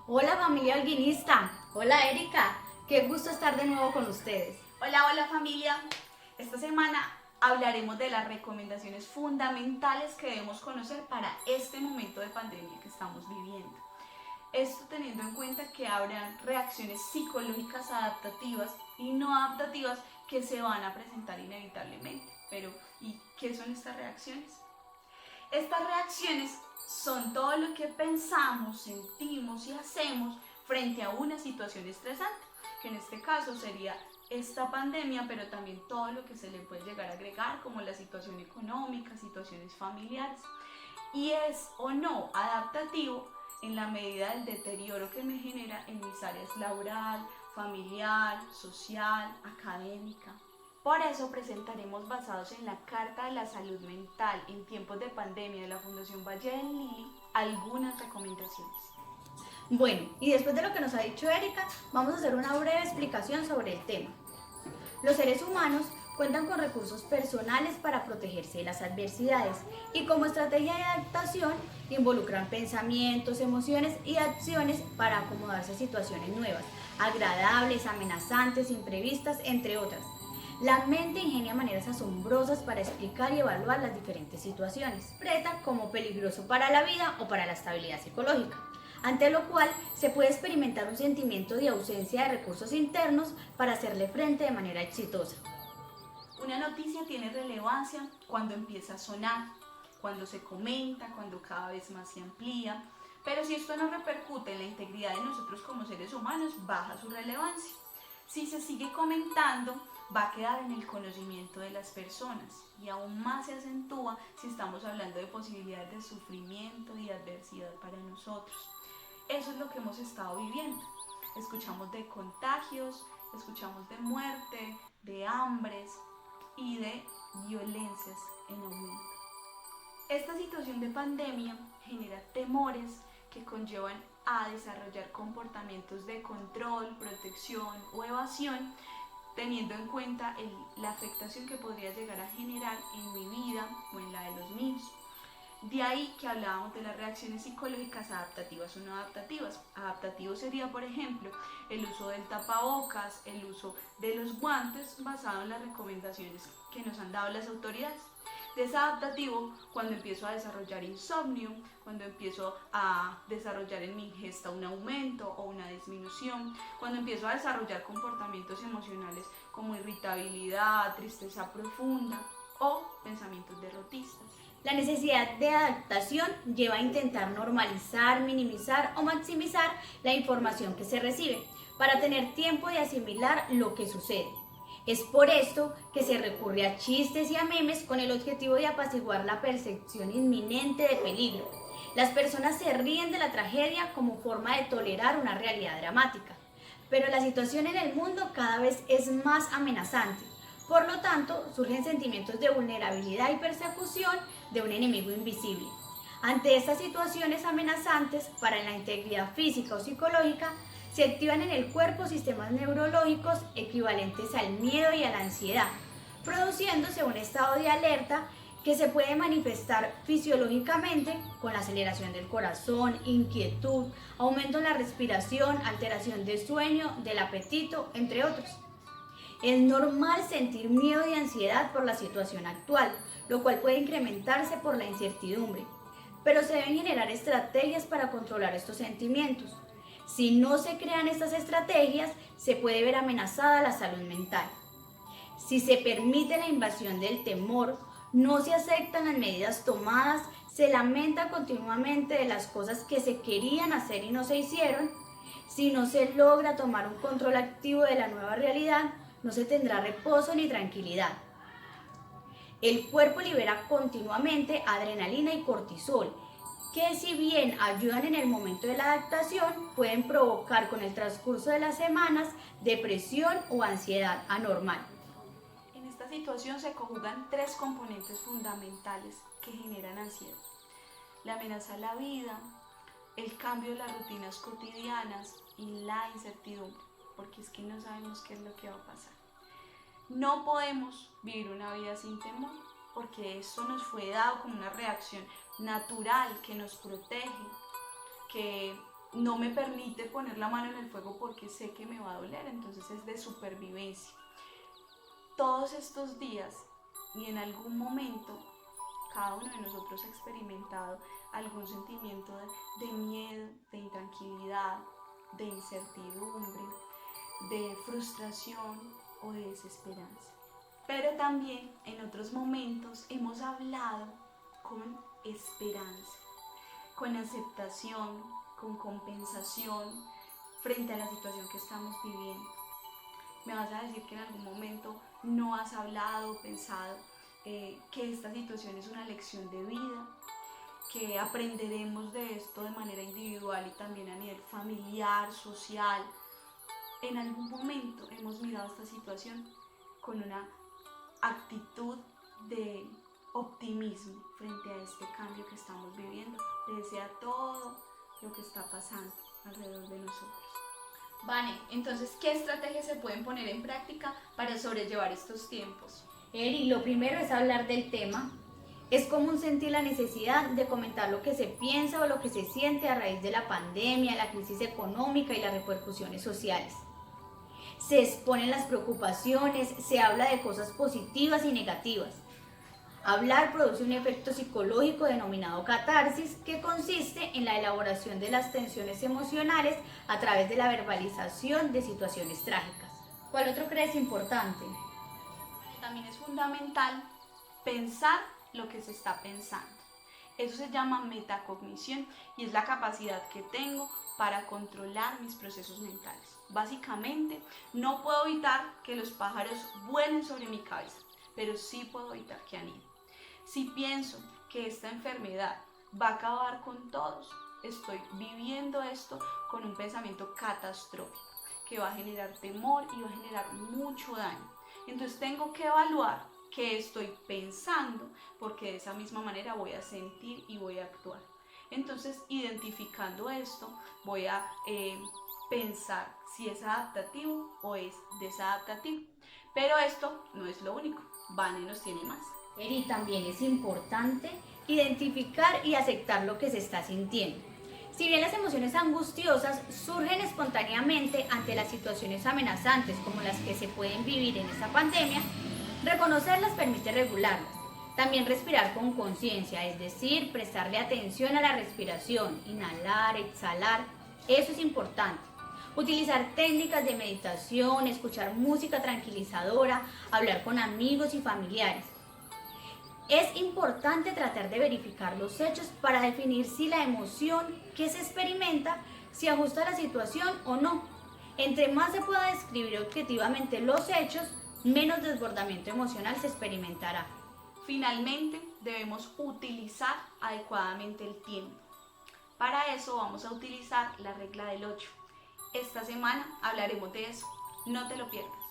Hola familia holguinista, hola Erika, qué gusto estar de nuevo con ustedes. Hola familia. Esta semana hablaremos de las recomendaciones fundamentales que debemos conocer para este momento de pandemia que estamos viviendo. Esto teniendo en cuenta que habrán reacciones psicológicas adaptativas y no adaptativas que se van a presentar inevitablemente. Pero, ¿y qué son estas reacciones? Estas reacciones son todo lo que pensamos, sentimos y hacemos frente a una situación estresante, que en este caso sería esta pandemia, pero también todo lo que se le puede llegar a agregar, como la situación económica, situaciones familiares. Y es o no adaptativo en la medida del deterioro que me genera en mis áreas laboral, familiar, social, académica. Por eso presentaremos, basados en la Carta de la Salud Mental en tiempos de pandemia de la Fundación Valle del Lili, algunas recomendaciones. Bueno, y después de lo que nos ha dicho Erika, vamos a hacer una breve explicación sobre el tema. Los seres humanos cuentan con recursos personales para protegerse de las adversidades y como estrategia de adaptación involucran pensamientos, emociones y acciones para acomodarse a situaciones nuevas, agradables, amenazantes, imprevistas, entre otras. La mente ingenia maneras asombrosas para explicar y evaluar las diferentes situaciones, interpreta como peligroso para la vida o para la estabilidad psicológica, ante lo cual se puede experimentar un sentimiento de ausencia de recursos internos para hacerle frente de manera exitosa. Una noticia tiene relevancia cuando empieza a sonar, cuando se comenta, cuando cada vez más se amplía, pero si esto no repercute en la integridad de nosotros como seres humanos, baja su relevancia. Si se sigue comentando, va a quedar en el conocimiento de las personas y aún más se acentúa si estamos hablando de posibilidades de sufrimiento y adversidad para nosotros. Eso es lo que hemos estado viviendo. Escuchamos de contagios, escuchamos de muerte, de hambres y de violencias en aumento. Esta situación de pandemia genera temores que conllevan a desarrollar comportamientos de control, protección o evasión, teniendo en cuenta la afectación que podría llegar a generar en mi vida o en la de los míos. De ahí que hablábamos de las reacciones psicológicas adaptativas o no adaptativas. Adaptativo sería, por ejemplo, el uso del tapabocas, el uso de los guantes basado en las recomendaciones que nos han dado las autoridades. Desadaptativo cuando empiezo a desarrollar insomnio, cuando empiezo a desarrollar en mi ingesta un aumento o una disminución, cuando empiezo a desarrollar comportamientos emocionales como irritabilidad, tristeza profunda o pensamientos derrotistas. La necesidad de adaptación lleva a intentar normalizar, minimizar o maximizar la información que se recibe para tener tiempo de asimilar lo que sucede. Es por esto que se recurre a chistes y a memes con el objetivo de apaciguar la percepción inminente de peligro. Las personas se ríen de la tragedia como forma de tolerar una realidad dramática, pero la situación en el mundo cada vez es más amenazante. Por lo tanto, surgen sentimientos de vulnerabilidad y persecución de un enemigo invisible. Ante estas situaciones amenazantes para la integridad física o psicológica, se activan en el cuerpo sistemas neurológicos equivalentes al miedo y a la ansiedad, produciéndose un estado de alerta que se puede manifestar fisiológicamente con la aceleración del corazón, inquietud, aumento en la respiración, alteración del sueño, del apetito, entre otros. Es normal sentir miedo y ansiedad por la situación actual, lo cual puede incrementarse por la incertidumbre, pero se deben generar estrategias para controlar estos sentimientos. Si no se crean estas estrategias, se puede ver amenazada la salud mental. Si se permite la invasión del temor, no se aceptan las medidas tomadas, se lamenta continuamente de las cosas que se querían hacer y no se hicieron, si no se logra tomar un control activo de la nueva realidad, no se tendrá reposo ni tranquilidad. El cuerpo libera continuamente adrenalina y cortisol, que si bien ayudan en el momento de la adaptación, pueden provocar con el transcurso de las semanas depresión o ansiedad anormal. En esta situación se conjugan tres componentes fundamentales que generan ansiedad: la amenaza a la vida, el cambio de las rutinas cotidianas y la incertidumbre, porque es que no sabemos qué es lo que va a pasar. No podemos vivir una vida sin temor, porque eso nos fue dado como una reacción natural que nos protege, que no me permite poner la mano en el fuego porque sé que me va a doler, entonces es de supervivencia. Todos estos días y en algún momento cada uno de nosotros ha experimentado algún sentimiento de miedo, de intranquilidad, de incertidumbre, de frustración o de desesperanza. Pero también en otros momentos hemos hablado con esperanza, con aceptación, con compensación frente a la situación que estamos viviendo. Me vas a decir que en algún momento no has hablado, pensado que esta situación es una lección de vida, que aprenderemos de esto de manera individual y también a nivel familiar, social. En algún momento hemos mirado esta situación con una actitud de optimismo frente a este cambio que estamos viviendo, pese a todo lo que está pasando alrededor de nosotros. Vane, entonces, ¿qué estrategias se pueden poner en práctica para sobrellevar estos tiempos? Eri, lo primero es hablar del tema. Es común sentir la necesidad de comentar lo que se piensa o lo que se siente a raíz de la pandemia, la crisis económica y las repercusiones sociales. Se exponen las preocupaciones, se habla de cosas positivas y negativas. Hablar produce un efecto psicológico denominado catarsis, que consiste en la elaboración de las tensiones emocionales a través de la verbalización de situaciones trágicas. ¿Cuál otro crees importante? También es fundamental pensar lo que se está pensando. Eso se llama metacognición y es la capacidad que tengo para controlar mis procesos mentales. Básicamente, no puedo evitar que los pájaros vuelen sobre mi cabeza, pero sí puedo evitar que aniden. Si pienso que esta enfermedad va a acabar con todos, estoy viviendo esto con un pensamiento catastrófico que va a generar temor y va a generar mucho daño. Entonces tengo que evaluar qué estoy pensando, porque de esa misma manera voy a sentir y voy a actuar. Entonces, identificando esto, voy a pensar si es adaptativo o es desadaptativo. Pero esto no es lo único, Vane nos tiene más. Eri, también es importante identificar y aceptar lo que se está sintiendo. Si bien las emociones angustiosas surgen espontáneamente ante las situaciones amenazantes como las que se pueden vivir en esta pandemia, reconocerlas permite regularlas. También respirar con conciencia, es decir, prestarle atención a la respiración, inhalar, exhalar, eso es importante. Utilizar técnicas de meditación, escuchar música tranquilizadora, hablar con amigos y familiares. Es importante tratar de verificar los hechos para definir si la emoción que se experimenta se ajusta a la situación o no. Entre más se pueda describir objetivamente los hechos, menos desbordamiento emocional se experimentará. Finalmente, debemos utilizar adecuadamente el tiempo. Para eso vamos a utilizar la regla del 8. Esta semana hablaremos de eso. No te lo pierdas.